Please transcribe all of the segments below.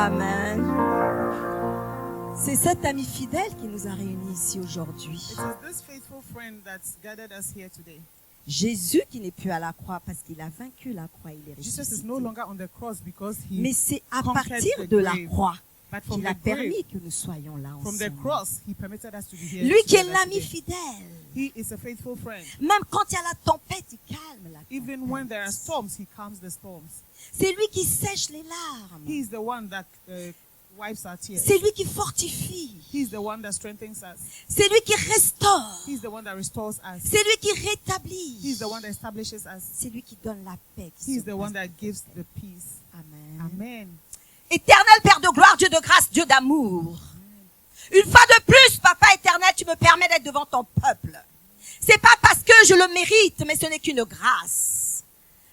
Amen. C'est cet ami fidèle qui nous a réunis ici aujourd'hui. It is this faithful friend that's gathered us here today. Jésus qui n'est plus à la croix parce qu'il a vaincu la croix, il est Jesus is ressuscité. no longer on the cross because he Mais c'est à conquered partir the de la grave. croix But from qu'il a the grave, permis que nous soyons là from the ensemble. cross, he permitted us to be here. Lui qui est together l'ami today. fidèle. He is a faithful friend. Même quand il y a la tempête, il calme la Even when there are tempête. storms, he calms the storms. C'est lui qui sèche les larmes. He is the one that wipes our tears. C'est lui qui fortifie. He is the one that strengthens us. C'est lui qui restaure. He is the one that restores us. C'est lui qui He is rétablit. the one that establishes us. C'est lui qui donne la paix. qui He is the surpasse one that toute gives paix. the peace. Amen. Amen. Éternel Père de gloire, Dieu de grâce, Dieu d'amour. Une fois de plus, Papa éternel, tu me permets d'être devant ton peuple. C'est pas parce que je le mérite, mais ce n'est qu'une grâce.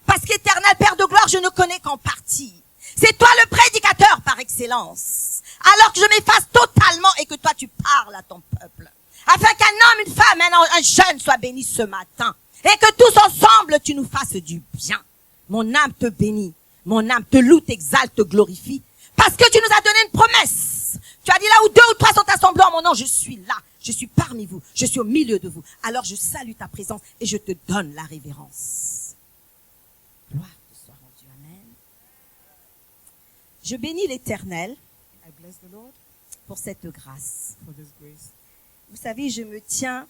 Parce qu'éternel Père de gloire, je ne connais qu'en partie. C'est toi le prédicateur par excellence. Alors que je m'efface totalement et que toi tu parles à ton peuple. Afin qu'un homme, une femme, un jeune soit béni ce matin. Et que tous ensemble tu nous fasses du bien. Mon âme te bénit. Mon âme te loue, t'exalte, te glorifie. Parce que tu nous as donné une promesse. Tu as dit là où 2 ou 3 sont assemblés en mon nom, je suis là. Je suis parmi vous. Je suis au milieu de vous. Alors je salue ta présence et je te donne la révérence. Gloire te soit rendue. Amen. Je bénis l'Éternel I bless the Lord pour cette grâce. for this grace. Vous savez, je me tiens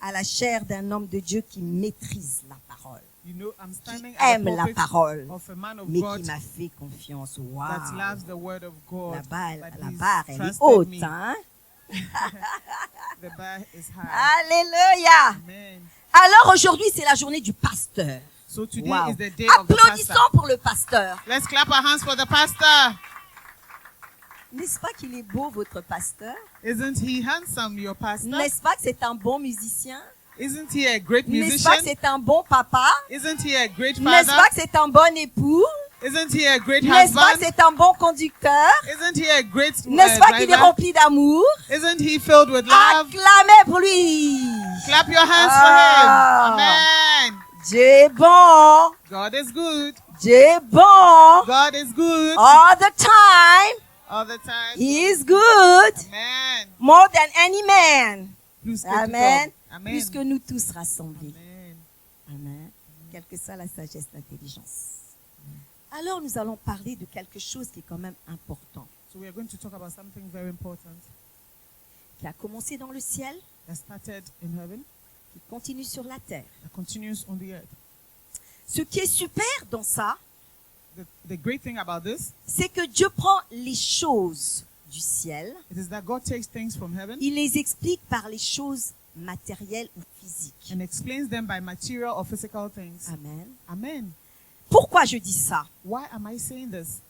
à la chair d'un homme de Dieu qui maîtrise la parole, You know, I'm qui standing at aime the la pulpit parole, of a man of mais God qui m'a fait confiance. that Waouh! loves the word of God. La but he's barre, elle est trusted haute, me. hein? The bar is high. Alléluia! Amen. Alors aujourd'hui, c'est la journée du pasteur. So today Wow. is the day of the Applaudissons pastor. pour le pasteur. Let's clap our hands for the pastor. N'est-ce pas qu'il est beau, votre pasteur? Isn't he handsome, your pastor? N'est-ce pas que c'est un bon musicien? Isn't he a great N'est-ce pas que musician? c'est un bon papa? Isn't he a great N'est-ce father? pas que c'est un bon époux? Isn't he a great N'est-ce pas que husband? c'est un bon conducteur? Isn't he a great N'est-ce pas qu'il est driver? rempli d'amour? Isn't he filled with love? Acclamez pour lui. Clap your hands Ah. for him. Amen. Dieu est bon. God is good. Dieu est bon. God is good All the time. all the time. He is good. Amen. More than any man. Plus que Amen. tout homme. Amen. Plus que nous tous rassemblés. Amen. Amen. Quelle que soit la sagesse, l'intelligence. Alors nous allons parler de quelque chose qui est quand même important, So we are going to talk about something very important qui a commencé dans le ciel, that started in heaven, qui continue sur la terre. that continues on the earth. Ce qui est super dans ça, The great thing about this, c'est que Dieu prend les choses du ciel, it is that God takes things from heaven il les explique par les choses matérielles ou physiques. and explains them by material or physical things. Amen. Amen. Pourquoi je dis ça? Why am I saying this?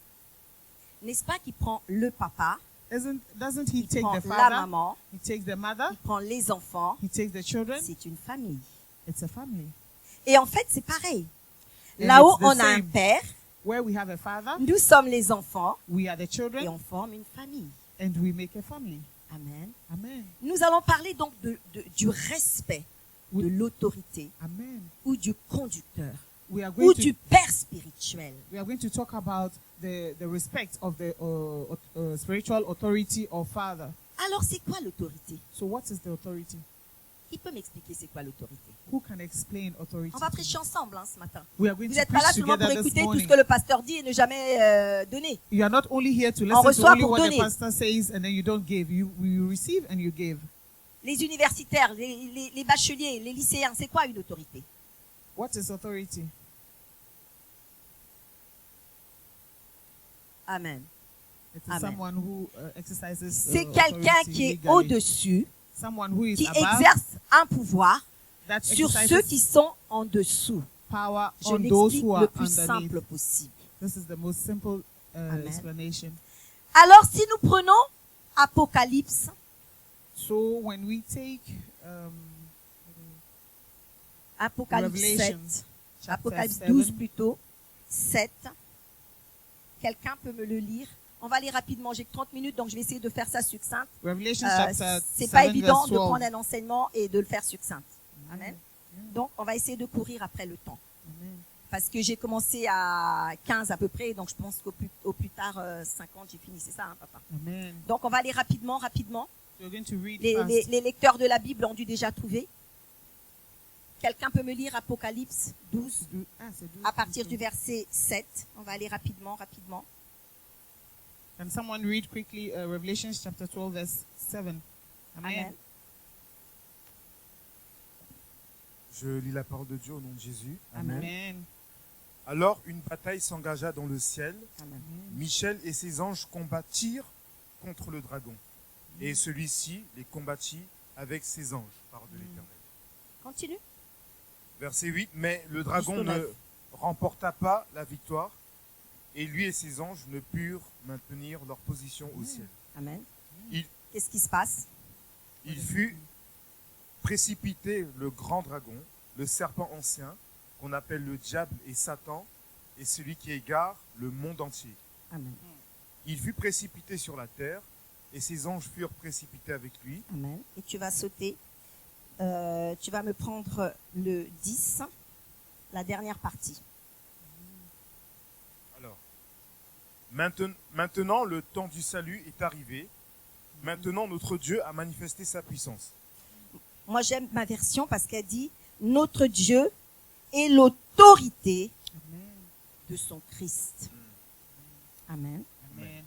N'est-ce pas qu'il prend le papa, Doesn't he il take prend the la father? maman, He takes the mother. il prend les enfants, He takes the children. c'est une famille. It's a family. Et en fait, c'est pareil. And Là-haut, it's the on a un same. père, Where we have a father, nous sommes les enfants we are the et children, on forme une famille. and we make a family. Amen. Amen. Nous allons parler donc du respect de l'autorité Amen. ou du conducteur We are ou going to du père spirituel. we are going to talk about the respect of the spiritual authority or father. Alors, c'est quoi l'autorité? So what is the authority? Qui peut m'expliquer c'est quoi l'autorité? Who can explain authority? On va prêcher ensemble ce matin. We are going Vous to n'êtes pas là preach seulement pour together this écouter tout ce morning. que le pasteur dit et ne jamais donner. You are not only here to On listen to reçoit only pour what the donner. pastor says and then you don't give. You receive and you give. Les universitaires, les bacheliers, les lycéens, c'est quoi une autorité? What is authority? Amen. It is Amen. someone who exercises C'est quelqu'un authority qui est legally. au-dessus, Someone who is qui above, exerce un pouvoir that sur exercises ceux qui sont en dessous. power Je on those l'explique who le are plus underneath. simple possible. This is the most simple Amen. explanation. Alors, si nous prenons Apocalypse, So when we take Apocalypse 7, Revelations, chapter Apocalypse 7, 12 plutôt, 7, quelqu'un peut me le lire? On va aller rapidement, j'ai que 30 minutes, donc je vais essayer de faire ça succinct. Revelation chapter C'est pas 7, évident verse de 12. prendre un enseignement et de le faire succinct. Amen. Donc, on va essayer de courir après le temps. Amen. Parce que j'ai commencé à 15 à peu près, donc je pense qu'au plus tard 50 j'ai fini, c'est ça, hein, papa. Amen. Donc on va aller rapidement. So we're going to read Les, fast. les lecteurs de la Bible ont dû déjà trouver. Quelqu'un peut me lire Apocalypse 12 C'est 12. à partir du verset 7. On va aller rapidement. Can someone read quickly Revelation chapter 12 verse 7? Amen. Amen. Je lis la parole de Dieu au nom de Jésus. Amen. Amen. Alors une bataille s'engagea dans le ciel. Amen. Michel et ses anges combattirent contre le dragon. Et celui-ci les combattit avec ses anges, parole de l'Éternel. Continue. Verset 8. Mais le dragon Jusqu'au ne 9. remporta pas la victoire, et lui et ses anges ne purent maintenir leur position au ciel. Amen. Il- Qu'est-ce qui se passe? Il fut précipité le grand dragon, le serpent ancien, qu'on appelle le diable et Satan, et celui qui égare le monde entier. Amen. Il fut précipité sur la terre, et ses anges furent précipités avec lui. Amen. Et tu vas sauter. Tu vas me prendre le 10, la dernière partie. Alors, maintenant le temps du salut est arrivé. Maintenant notre Dieu a manifesté sa puissance. Moi, j'aime ma version parce qu'elle dit notre Dieu est l'autorité Amen. de son Christ. Amen. Amen.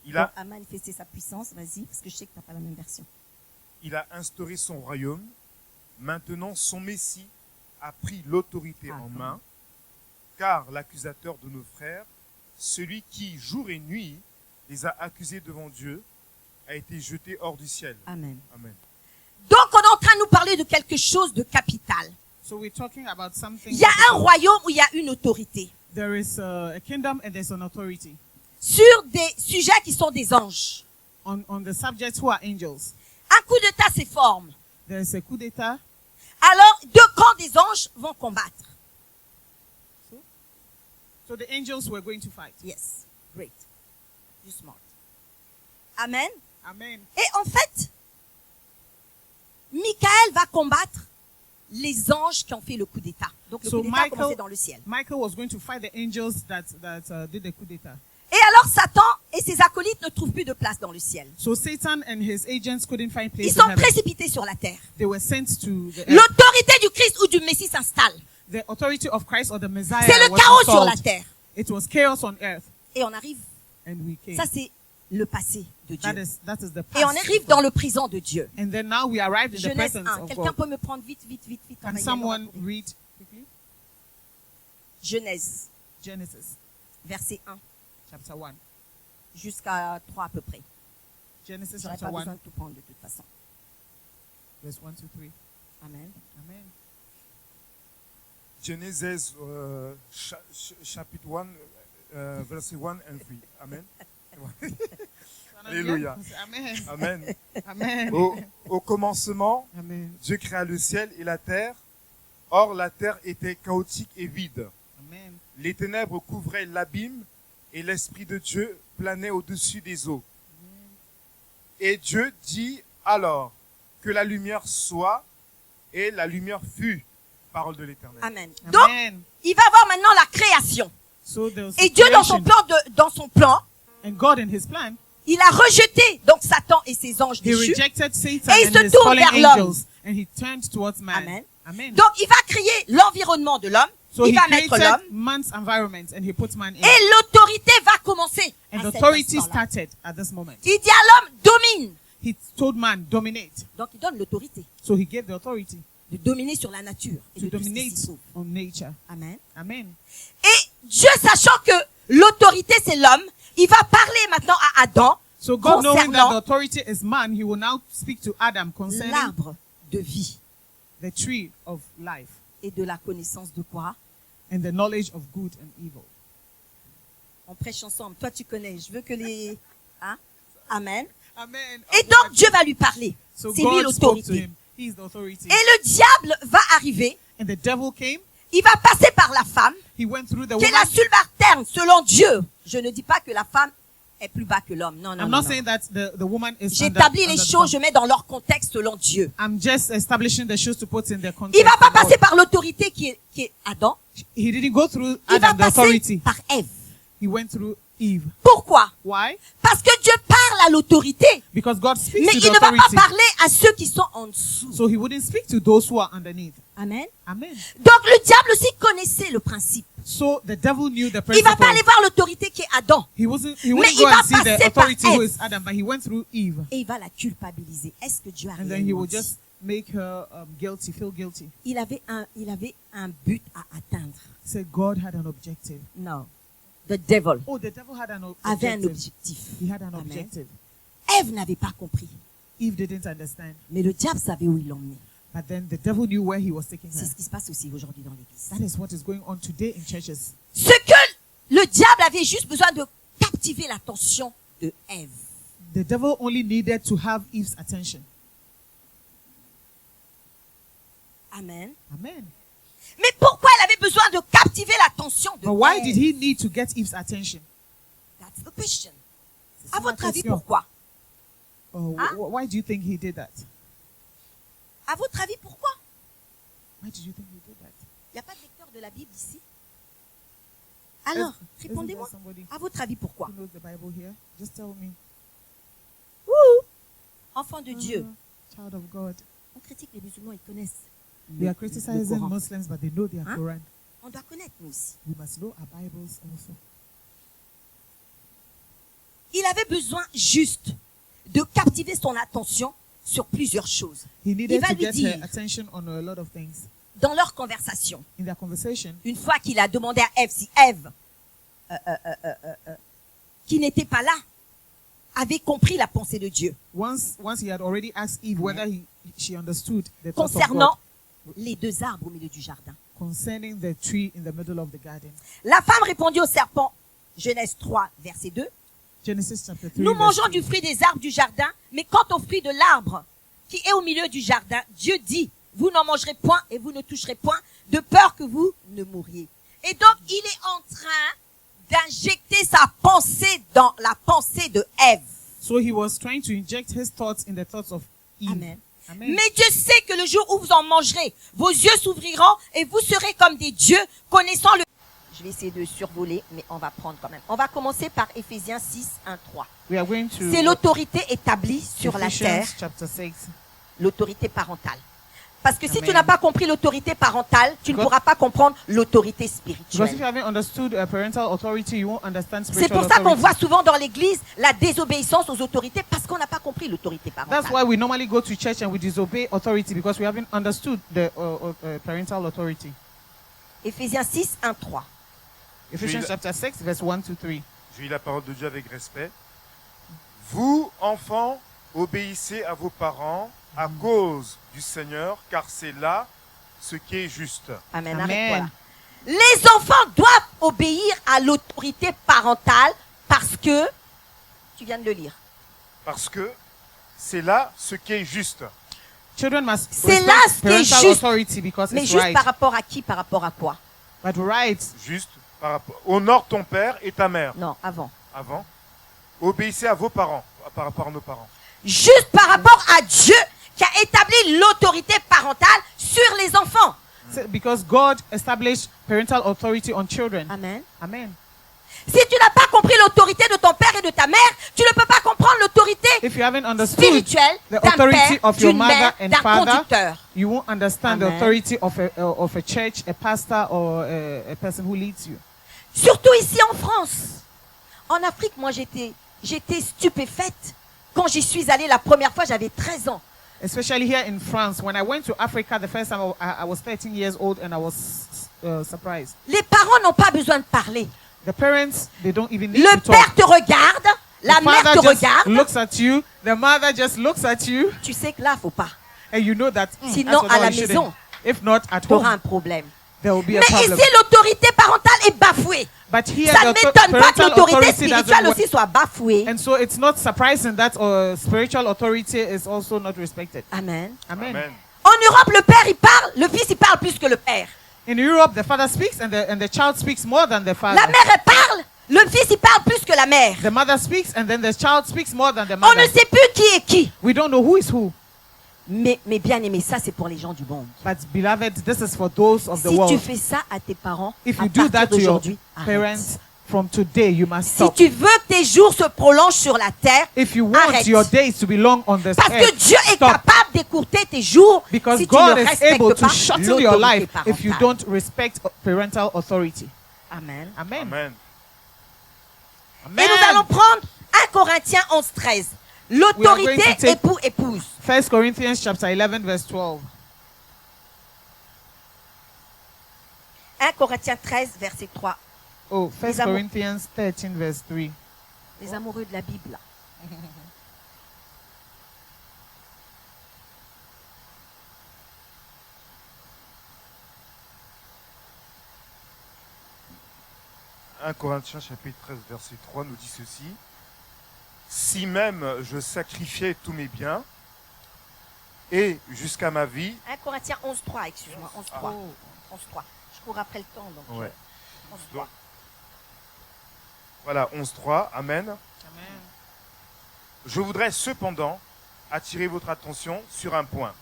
Il a, Donc, a manifesté sa puissance. Vas-y, parce que je sais que tu n'as pas la même version. il a instauré son royaume. Maintenant son Messie a pris l'autorité en main, car l'accusateur de nos frères, celui qui jour et nuit les a accusés devant Dieu, a été jeté hors du ciel. Amen. Amen. Donc, on est en train de nous parler de quelque chose de capital. So we're talking about something. Il y a un royaume où il y a une autorité. There is a kingdom and there's an authority. Sur des sujets qui sont des anges. On the subjects who are angels. Un coup d'État se forme. There's a coup d'etat. Alors, deux camps des anges vont combattre. So the angels were going to fight. Yes. Great. You're smart. Amen. Amen. Et en fait, Michael va combattre les anges qui ont fait le coup d'État. Donc le So coup d'État a Michael- commencé dans le ciel. Michael was going to fight the angels that did the coup d'etat. Et alors Satan et ses acolytes ne trouvent plus de place dans le ciel. So Satan and his agents couldn't find place Ils in sont heaven. précipités sur la terre. They were sent to the earth. L'autorité du Christ ou du Messie s'installe. The authority of Christ or the Messiah C'est le was chaos sur la installed. terre. It was chaos on earth, Et on arrive, and we came. ça c'est le passé de That Dieu. is the Et on past. arrive dans le présent de Dieu. And then now we arrived in the Genèse presence 1. of Quelqu'un God. peut me prendre vite. On Can va y aller, on va someone courir. read quickly? Genèse, Genesis verset 1 chapter 1. jusqu'à 3 à peu près. Genesis J'aurais chapter pas besoin 1, de tout prendre de toute façon. verse 1 to 3. Amen. Amen. Genesis chapitre 1, verset 1 and 3. Amen. Alléluia. Amen. Amen. Amen. Au commencement, Amen. Dieu créa le ciel et la terre. Or, la terre était chaotique et vide. Amen. Les ténèbres couvraient l'abîme et l'Esprit de Dieu planait au-dessus des eaux. Et Dieu dit alors que la lumière soit, et la lumière fut. Parole de l'Éternel. Amen. Donc, Amen. il va voir maintenant la création. So there was Et Dieu, dans son creation. plan, dans son plan, And God in his plan, il a rejeté donc Satan et ses anges he déchus. rejected Satan Et il and se his tourne fallen vers l'homme. angels. And he turned towards man. Amen. Amen. Donc, il va créer l'environnement de l'homme. So il he va mettre created l'homme. man's environment and he put man in. Et l'autorité va commencer. And à cet authority instant-là. started at this moment. Il dit à l'homme, domine. He told man, dominate. Donc, il donne l'autorité So he gave the authority de dominer sur la nature et to de tout ce qui dominate s'y trouve. on nature. Amen. Amen. Et Dieu, sachant que l'autorité, c'est l'homme, il va parler maintenant à Adam So God, knowing that the concernant authority is man, he will now speak to Adam concerning l'arbre de vie the tree of life et de la connaissance de quoi? and the knowledge of good and evil. On prêche ensemble. Toi, tu connais. Je veux que les... Hein? Amen. Amen. Et donc, Dieu va lui parler. So C'est lui God spoke to l'autorité. him. He is the authority. Et le diable va arriver. And the devil came. Il va passer par la femme, He went through the qui est la woman. subalterne selon Dieu. Je ne dis pas que la femme est plus bas que l'homme. Non, non, I'm non. not non. saying that the woman is J'établis les under the choses, je man. mets dans leur contexte selon Dieu. I'm just establishing the shoes to put in their Il context. va pas of God. passer par l'autorité qui est Adam. He didn't go through Il va Adam, the passer authority. par Ève. He went through Eve. Pourquoi? Why? Parce que Dieu parle à l'autorité, Because God speaks mais to il the ne va pas authority. parler à ceux qui sont en dessous. So he wouldn't speak to those who are underneath. Amen. Amen. Donc le diable aussi connaissait le principe. So the devil knew the Il principle. va pas aller voir l'autorité qui est Adam He Mais wouldn't il go va and see the passer par authority who Ève. is Adam, but he went through Eve. et il va la culpabiliser. Est-ce que Dieu a And then he réellement will dit? just make her guilty, feel guilty. Il avait un but à atteindre. He said God had an objective. Non. The devil Oh, the devil had an avait un objective. objectif. He had an Amen. objective. Ève n'avait pas compris, Eve didn't understand. mais le diable savait où il l'emmenait. But then the devil knew where he was taking her. C'est ce qui se passe aussi aujourd'hui dans l'église. That is what is going on today in churches. Ce que le diable avait juste besoin de captiver l'attention de Ève. The devil only needed to have Eve's attention. Amen. Amen. Mais pourquoi elle avait besoin de captiver l'attention de But why Ève? did he need to get Eve's attention? That's the question. C'est À ça la votre avis, question. pourquoi? Oh, Hein? why do you think he did that? À votre avis, pourquoi? Why did you think he did that? Il n'y a pas de lecteur de la Bible ici? Alors, Isn't répondez-moi. there somebody À votre avis, pourquoi? who knows the Bible here? Just tell me. Ouh! Enfant de Dieu. Child of God. On critique les musulmans, ils connaissent. We are le criticizing Coran. Muslims, but they know their Hein? Quran. On doit connaître nous aussi. We must know our Bibles also. Il avait besoin juste de captiver son attention sur plusieurs choses. He needed va to lui get dire. her attention on a lot of things. Dans leur conversation, In their conversation, une fois qu'il a demandé à Ève si Ève, qui n'était pas là, avait compris la pensée de Dieu once he had already asked Eve whether she understood the thoughts of concernant God les deux arbres au milieu du jardin. concerning the tree in the middle of the garden. La femme répondit au serpent, Genèse 3, verset 2, Genesis chapter 3. nous verse mangeons 2. du fruit des arbres du jardin, mais quant au fruit de l'arbre qui est au milieu du jardin, Dieu dit, vous n'en mangerez point et vous ne toucherez point, de peur que vous ne mouriez. Et donc, il est en train d'injecter sa pensée dans la pensée de Ève. So he was trying to inject his thoughts in the thoughts of Eve. Amen. Amen. Mais Dieu sait que le jour où vous en mangerez, vos yeux s'ouvriront et vous serez comme des dieux, connaissant le... Je vais essayer de survoler, mais on va prendre quand même. On va commencer par Éphésiens 6, 1, 3. We are going to C'est l'autorité établie sur la terre, Ephesians chapter 6. l'autorité parentale. Parce que si tu Amen. n'as pas compris l'autorité parentale, tu ne God- pourras pas comprendre l'autorité Because if spirituelle. you haven't understood parental authority, you won't understand C'est spiritual pour ça qu'on authority. voit souvent dans l'église la désobéissance aux autorités parce qu'on n'a pas compris l'autorité That's parentale. why we normally go to church and we disobey authority because we haven't understood the parental authority. Éphésiens 6, 1, 3. Ephesians Oui, chapter 6, verse 1 to 3. Je lis la parole de Dieu avec respect. Vous, enfants, obéissez à vos parents à cause du Seigneur, car c'est là ce qui est juste. Amen. Amen. Arrête-toi là. Les enfants doivent obéir à l'autorité parentale parce que, tu viens de le lire, Parce que c'est là ce qui est juste. Children must C'est respect là ce qui est parental juste. authority because mais it's juste right. par rapport à qui, par rapport à quoi? But right, Juste par rapport. Honore ton père et ta mère. Non, avant. Avant. Obéissez à vos parents, par rapport à nos parents. Juste par rapport à Dieu qui a établi l'autorité parentale sur les enfants. because God established parental authority on children. Amen. Amen. Si tu n'as pas compris l'autorité de ton père et de ta mère, tu ne peux pas comprendre l'autorité If you haven't understood spirituelle the d'un authority père, of your d'une mother mère, and d'un father, conducteur. you won't understand the Amen. authority of a church, a pastor, or a person who leads you. Surtout ici en France. En Afrique, moi j'étais stupéfaite. Quand j'y suis allée la première fois, j'avais 13 ans. Especially here in France. When I went to Africa the first time, I was 13 years old and I was surprised. Les parents n'ont pas besoin de parler. The parents, they don't even need Le to père talk. te regarde, la The mère father te just regarde. looks at you. The mother just looks at you. Tu sais que là, faut pas. And you know that Sinon, that's à what la you shouldn't. maison, If not at tu auras un home, problème. there will be a Mais problem. ici, l'autorité parentale est bafouée. But here, Ça ne the m'étonne pas que parental l'autorité authority spirituelle doesn't work. aussi soit bafouée. And so it's not surprising that spiritual authority is also not respected. Amen. Amen. Amen. En Europe, le père, il parle, le fils, il parle plus que le père. In Europe, the father speaks and the child speaks more than the father. La mère, elle parle, Le fils, il parle plus que la mère. The mother speaks and then the child speaks more than the On ne mother. sait plus qui est qui. We don't know who is who. Mais bien aimé, ça c'est pour les gens du monde. But beloved, this is for those of the Si tu world. fais ça à tes parents, If à you do that partir to your d'aujourd'hui, arrête. parents, from today you must Si stop. tu veux que tes jours se prolongent sur la terre, If you want arrête. your days to be long on this Parce que earth, Dieu est stop. capable d'écourter tes jours Because si tu ne God is able respectes to pas shorten your l'autorité life if you parentale. don't respect parental authority. Amen. Amen. Amen. Et nous allons prendre 1 Corinthiens 11-13. L'autorité We are going to take- époux-épouse. 1 Corinthians chapter 11 verse 12. 1 Corinthiens 13, verset 3. Oh, 1 Les amours- Corinthians 13 verse 3. Les amoureux de la Bible. « 1 Corinthiens chapitre 13 verset 3 nous dit ceci. Si même je sacrifiais tous mes biens et jusqu'à ma vie, 1 Corinthiens 11-3, excuse-moi. 11-3. 11-3. Je cours après le temps. Donc, Ouais. 11-3. voilà 11.3, Amen. Amen. Je voudrais cependant attirer votre attention sur un point.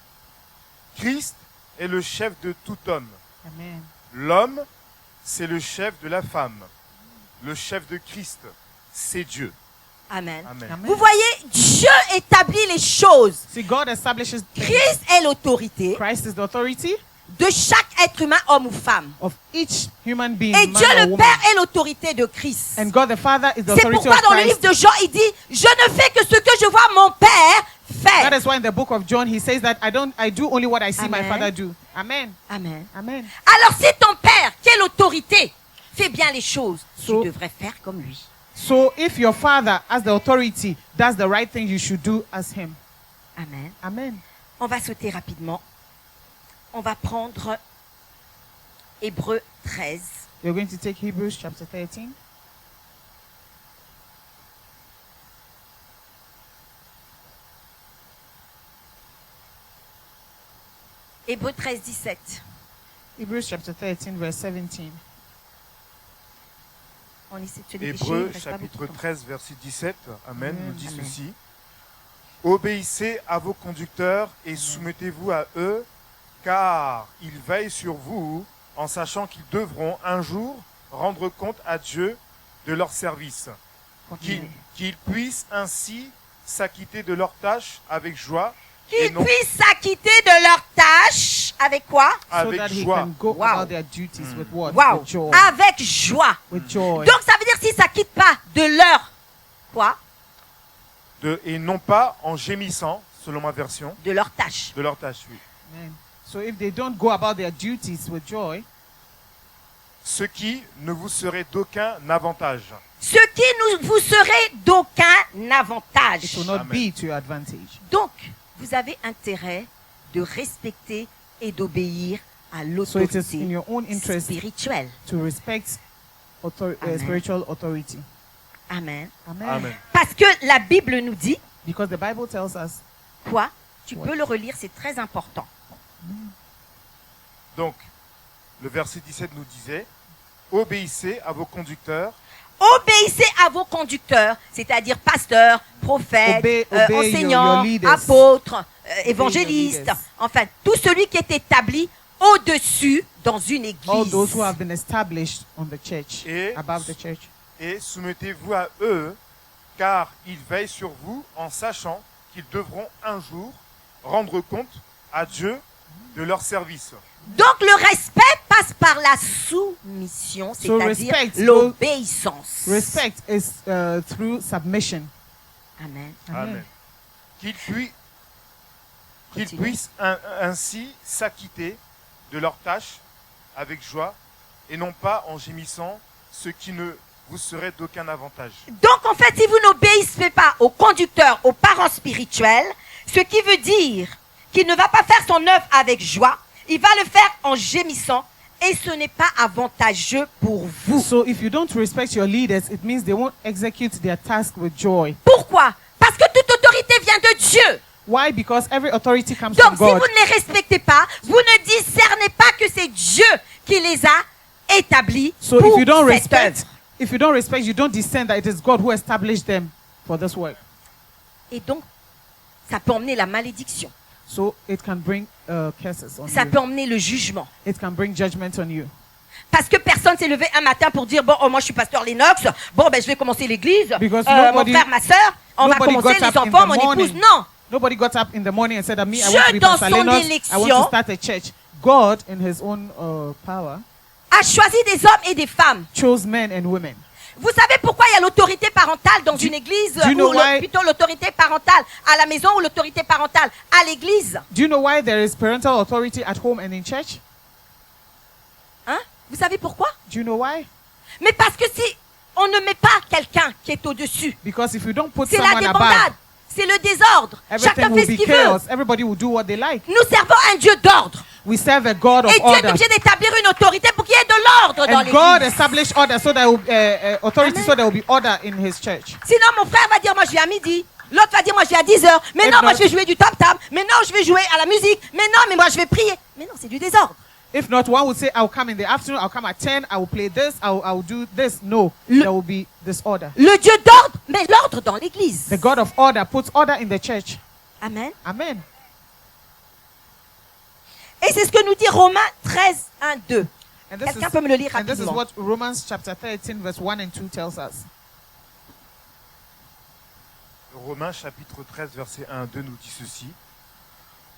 Christ est le chef de tout homme. Amen. L'homme, c'est le chef de la femme. Le chef de Christ, c'est Dieu. Amen. Amen. Amen. Vous voyez, Dieu établit les choses. See, God establishes things. Christ est l'autorité Christ is the authority de chaque être humain, homme ou femme. of each human being, Et man Dieu or le woman. Père est l'autorité de Christ. And God the Father is the C'est authority pourquoi of dans le livre Christ. de Jean, il dit, je ne fais que ce que je vois mon Père That faire. is why in the book of John he says that I do only what I see my Amen. Father do. Amen. Amen. Amen. Alors si ton Père, qui est l'autorité, fait bien les choses, So- tu devrais faire comme lui. So if your father has the authority, does the right thing, you should do as him. Amen. Amen. On va sauter rapidement. On va prendre Hébreux 13. You're going to take Hebrews chapter 13. Hébreux 13, 17. Hebrews chapter 13 verse 17. On essaie de se dépêcher, Hébreux il reste pas chapitre beaucoup de temps. 13 verset 17, Amen, nous dit Amen. ceci. Obéissez à vos conducteurs et soumettez-vous à eux, car ils veillent sur vous en sachant qu'ils devront un jour rendre compte à Dieu de leur service, qu'ils puissent ainsi s'acquitter de leurs tâches avec joie et Qu'ils non puissent s'acquitter de leurs tâches avec quoi? So avec that he joie. can go Wow. about their duties with what? Waouh! With joy. Avec joie. With joy. Donc ça veut dire s'ils ne s'acquittent pas de leur quoi? Et non pas en gémissant, selon ma version, De leurs tâches. de leurs tâches. Oui. Amen. So if they don't go about their duties with joy, Ce qui ne vous serait d'aucun avantage. Ce qui ne vous serait d'aucun avantage. it will not Amen. be to your advantage. Donc, vous avez intérêt de respecter et d'obéir à So it is in l'autorité your own interest spirituelle. to respect Amen. spiritual authority. Amen. Amen. Amen. Parce que la Bible nous dit Because the Bible tells us, quoi? Tu Ouais. peux le relire, c'est très important. Donc, le verset 17 nous disait, obéissez à vos conducteurs Obéissez à vos conducteurs, c'est-à-dire pasteurs, prophètes, Obey your enseignants, leaders. apôtres, your évangélistes, leaders. enfin, tout celui qui est établi au-dessus dans une église. all those who have been established on the church, Et- above the church. et soumettez-vous à eux, car ils veillent sur vous en sachant qu'ils devront un jour rendre compte à Dieu de leur service. Donc le respect passe par la soumission, So c'est-à-dire respect l'obéissance. Respect is through submission. Amen. Amen. Qu'ils Continue. puissent ainsi s'acquitter de leurs tâches avec joie et non pas en gémissant, ce qui ne vous serait d'aucun avantage. Donc en fait, si vous n'obéissez pas aux conducteurs, aux parents spirituels, ce qui veut dire qu'il ne va pas faire son œuvre avec joie, il va le faire en gémissant et ce n'est pas avantageux pour vous. So if you don't respect your leaders, it means they won't execute their task with joy. Pourquoi? Parce que toute autorité vient de Dieu. Why? Because every authority comes Donc from si vous God. ne les respectez pas, vous ne discernez pas que c'est Dieu qui les a établis So pour if you don't cette respect œuvre. If you don't respect, you don't discern that it is God who established them for this work. Et donc, ça peut emmener la malédiction. So it can bring curses on Ça you. peut emmener le jugement. It can bring judgment on you. Parce que personne s'est levé un matin pour dire, bon, oh, moi je suis pasteur Lennox, bon, ben je vais commencer l'église, Because mon nobody- frère, ma soeur, on va nobody commencer got les up in enfants, the mon épouse. morning. Non. Nobody got up in the morning and said that me, I Dieu, want to be dans Pastor son Lennox. I want élection, to start a church. God, in his own power, A choisi des hommes et des femmes. chose men and women. Vous savez pourquoi il y a l'autorité parentale dans une église, do you know why- plutôt l'autorité parentale à la maison ou l'autorité parentale à l'église? Do you know why there is parental authority at home and in church? Hein? Vous savez pourquoi? Do you know why? Mais parce que si on ne met pas quelqu'un qui est au-dessus, Because if you don't put c'est la someone débandade, above, c'est le désordre. everything Chacun fait will ce be qu'il veut. chaos. Everybody will do what they like. Nous servons un Dieu d'ordre. We serve a God of Et Dieu est order. obligé d'établir une autorité pour qu'il y ait de l'ordre dans And God l'église. established order so there will authority, Amen. so there will be order in his church. Sinon, mon frère va dire, moi je viens à midi. L'autre va dire, moi je viens à 10h. Mais Et non, moi non. je vais jouer du top-tam. Mais non, je vais jouer à la musique. Mais non, mais moi je vais prier. Mais non, c'est du désordre. If not, one would say, I'll come in the afternoon, I'll come at 10, I will play this, I'll do this. No, Le- there will be disorder. Le Dieu d'ordre met l'ordre dans l'église. The God of order puts order in the church. Amen. Amen. Et c'est ce que nous dit Romains 13, 1, 2. And this, Quelqu'un peut me le lire and this is rapidement. what Romans chapter 13, verse 1 and 2 tells us. Romains chapitre 13, verset 1 à 2 nous dit ceci.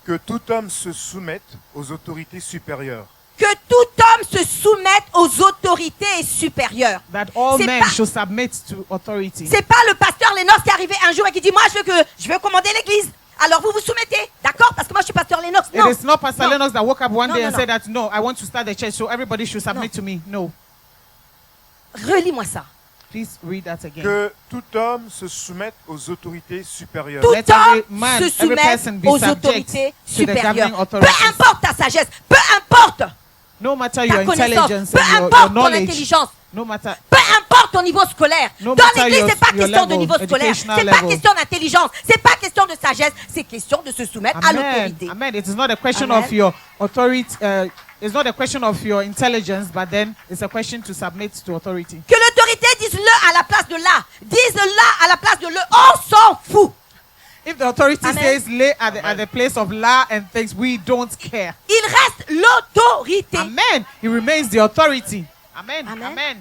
Que tout homme se soumette aux autorités supérieures. Que tout homme se soumette aux autorités supérieures. That all C'est men pas- should submit to authority. C'est pas le pasteur Lennox qui est arrivé un jour et qui dit, moi je veux commander l'église. Alors vous vous soumettez, d'accord? Parce que moi je suis pasteur Lennox. It Non. is not Pastor No. Lennox that woke up one No, day no, and no. said that, no, I want to start a church, so everybody should submit to me. No. Relis-moi ça. Please read that again. Que tout homme se soumette aux autorités supérieures. Tout Let every homme man, se every soumet person be aux subject autorités to the supérieures. governing Peu authorities. importe ta sagesse, peu importe No matter ta your connaissance, intelligence peu and your importe ton knowledge, intelligence, no matter peu importe ton niveau scolaire. No Dans matter l'église, your- c'est pas your question de level, niveau scolaire, educational c'est pas level. question d'intelligence, c'est pas question de sagesse, c'est question de se soumettre à Amen. l'autorité. Amen. It is not a question Amen. of your authority. It's not a question of your intelligence, but then it's a question to submit to authority. Que l'autorité dise le à la place de là, dise là à la place de le, on s'en fout. If the authority Amen. says lay at the place of la and things, we don't care. Il reste l'autorité. Amen. He remains the authority. Amen. Amen. Amen.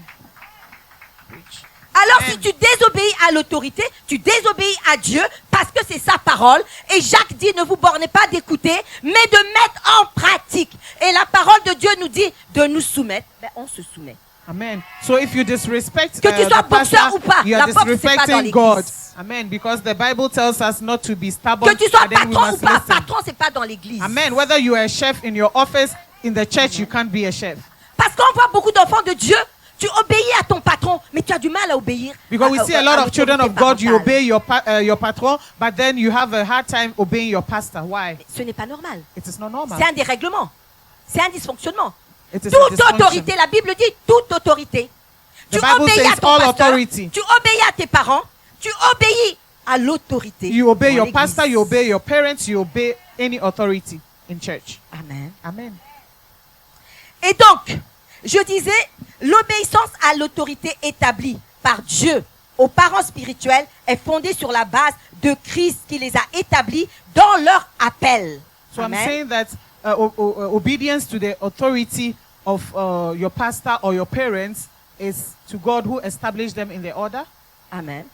Preach. Alors Amen. si tu désobéis à l'autorité, tu désobéis à Dieu parce que c'est sa parole. Et Jacques dit, ne vous bornez pas d'écouter, mais de mettre en pratique. Et la parole de Dieu nous dit de nous soumettre. Ben, on se soumet. Amen. So if you disrespect Que tu sois the pastor, boxeur ou pas, you are la boxe, c'est pas dans disrespecting God. l'église. Amen. Because the Bible tells us not to be stubborn. Que tu sois and then we patron ou must pas, listen. patron c'est pas dans l'église. Amen. Whether you are a chef in your office, in the church, you can't be a chef. Parce qu'on voit beaucoup d'enfants de Dieu, tu obéis à ton patron, mais tu as du mal à obéir. Because we see a lot à of children of l'autorité God, you parentale. obey your patron, but then you have a hard time obeying your pastor. Why? Ce n'est pas normal. It is not normal. C'est un dérèglement. C'est un dysfonctionnement. It is a Toute dysfunction. autorité, la Bible dit toute autorité. Tu The Bible obéis says à ton all pasteur, authority. tu obéis à tes parents, tu obéis à l'autorité. You obey dans your l'église. pastor, you obey your parents, you obey any authority in church. Amen. Amen. Et donc, je disais, l'obéissance à l'autorité établie par Dieu aux parents spirituels est fondée sur la base de Christ qui les a établis dans leur appel. So I'm Amen. saying that obedience to the authority of your pastor or your parents is to God who established them in the order. Amen.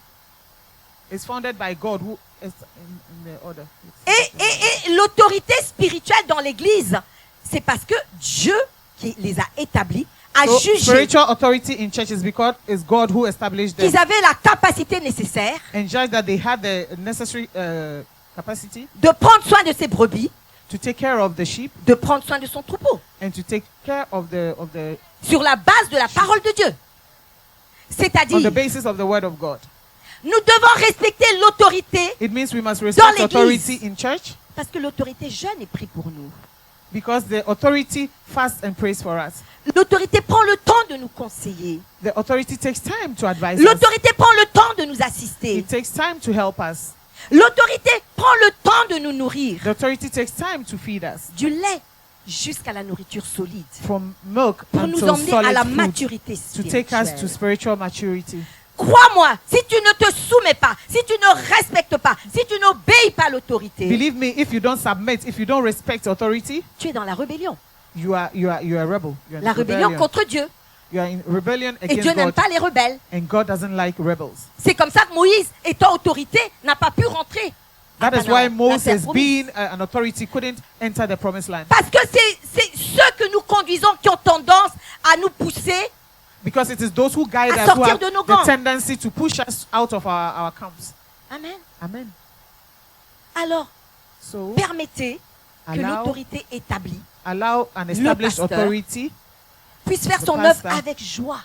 It's founded by God who is in the order. Et l'autorité spirituelle dans l'église, c'est parce que Dieu qui les a établis a So jugé spiritual authority in church is because it's God who established them qu'ils avaient la capacité nécessaire and judged that they had the necessary capacity de prendre soin de ses brebis, to take care of the sheep de prendre soin de son troupeau, and to take care of the sur la base de la parole de Dieu. on the C'est-à-dire, basis of the word of God. nous devons respecter l'autorité It means we must respect l'église. authority in church parce que l'autorité jeûne et prie pour nous. because the authority fasts and prays for us. L'autorité prend le temps de nous conseiller. The authority takes time to advise us. L'autorité prend le temps de nous assister. It takes time to help us. L'autorité prend le temps de nous nourrir. The authority takes time to feed us. Du lait jusqu'à la nourriture solide. from milk Pour nous until emmener à la solid food, maturité to take us to spirituelle. spiritual maturity. Crois-moi, si tu ne te soumets pas, si tu ne respectes pas, si tu n'obéis pas à l'autorité, Believe me, if you don't submit, if you don't respect authority, tu es dans la rébellion. you are a rebel. You are La in rébellion rebellion. contre Dieu. You are in rebellion Et Dieu against n'aime God, pas les rebelles. and God doesn't like rebels. C'est comme ça que Moïse, étant autorité, n'a pas pu rentrer. à That is Canaan, why la Moses, terre promise. being an authority, couldn't enter the promised land. Parce que c'est ceux que nous conduisons qui ont tendance à nous pousser. Because it is those who guide À us who sortir have de nos the gangs. tendency to push us out of our camps. Amen. Amen. Alors, So permettez que allow, l'autorité établie allow an established pasteur authority puisse faire the son œuvre pastor avec joie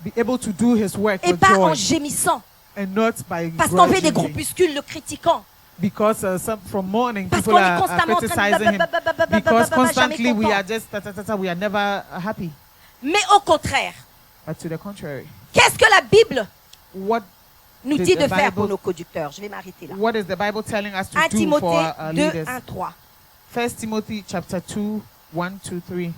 be able to do his work et with pas en joy gémissant. and not by Parce qu'on fait des grudgingly. groupuscules le critiquant. Because some, from morning Parce people qu'on est are constamment en train criticizing him. de Because jamais constantly we content. are just we are never happy. Mais au contraire, But to the contrary, qu'est-ce que la Bible what nous The- dit the de faire pour Bible- nos conducteurs? Je vais m'arrêter là. what is the Bible telling us to 1 do Timothée for our 2, leaders? 1, 3. 1 Timothy chapter 2, 1 to 3.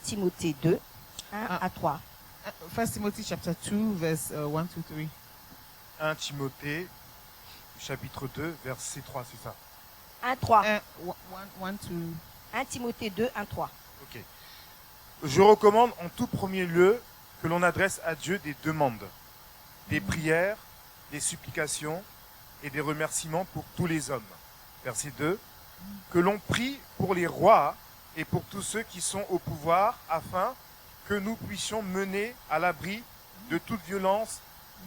Timothée 2, 1 Ah. à 3. 1 Timothy chapter 2, verse 1 to 3. 1 Timothée, chapitre 2, verset 3, c'est ça. 1, 3. 1 to 1 Timothée 2, 1, 3. Ok. Je recommande en tout premier lieu que l'on adresse à Dieu des demandes, des prières, des supplications et des remerciements pour tous les hommes. Verset 2. Que l'on prie pour les rois et pour tous ceux qui sont au pouvoir afin que nous puissions mener à l'abri de toute violence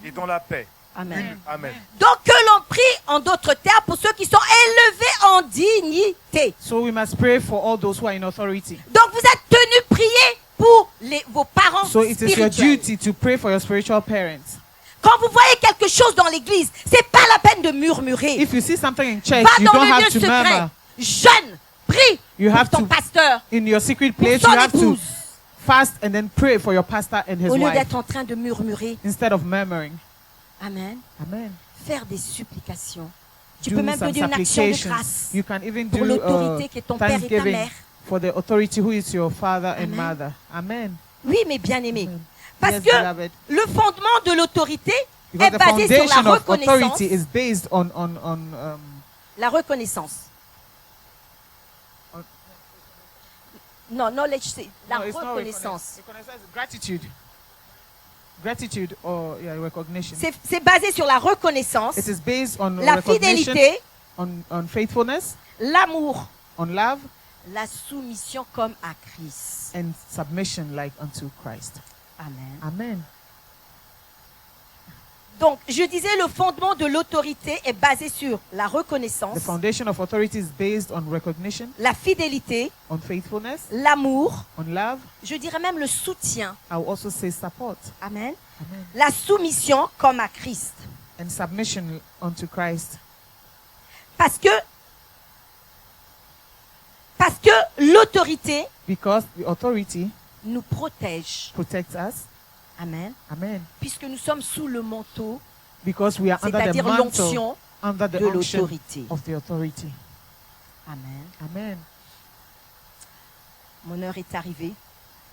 et dans la paix. Amen. Amen. Donc que l'on prie en d'autres termes pour ceux qui sont élevés en dignité. So we must pray for all those who are in authority. Donc vous êtes tenus prier pour vos parents So it is your spirituels. duty to pray for your spiritual parents. Quand vous voyez quelque chose dans l'église, c'est pas la peine de murmurer. If you see something in church, Va you dans don't le have lieu to secret. murmur. Jeûne, prie You pour have ton to, pasteur, in your secret pour place, son you have to épouse, fast and then pray for your pastor and his au lieu wife d'être en train de murmurer. instead of murmuring. Amen. Amen. Faire des supplications. Tu Do peux même some donner une action de supplications. grâce You can even pour do l'autorité qui est ton père et ta thanksgiving mère. for the authority who is your father and Amen. mother. Amen. Oui, mais bien aimé. Amen. Parce Yes, que beloved. le fondement de l'autorité Because est the basé sur la foundation of reconnaissance. authority is based on La reconnaissance. On- Non, knowledge, c'est la no, it's not reconnaissance. reconnaissance, it's gratitude. Gratitude or recognition. C'est basé sur la reconnaissance, It is based on la recognition, fidélité, on faithfulness, l'amour, on love, la soumission comme à Christ. and submission like unto Christ. Amen. Amen. Donc, je disais, le fondement de l'autorité est basé sur la The reconnaissance, foundation of authority is based on recognition, la fidélité, on faithfulness, l'amour, on love. je dirais même le soutien. I will also say support. Amen. Amen. La soumission comme à Christ. And submission unto Christ. Parce que l'autorité Because the authority nous protège. protects us. Amen. Amen. Puisque nous sommes sous le manteau, Because we are under the c'est-à-dire mantle, l'onction under the de unction l'autorité. of the authority. Amen. Amen. Mon heure est arrivée.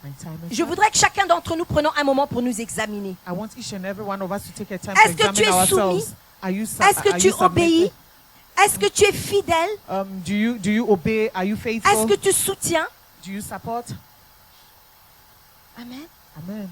My time is Je up. voudrais que chacun d'entre nous prenions un moment pour nous examiner. I want each and every one of us to take a time Est-ce to que tu examine es soumis? ourselves. Are you, Est-ce que are tu you submitted? obéis? Est-ce que tu es fidèle? Do you obey? Are you faithful? Est-ce que tu soutiens? Do you support? Amen. Amen.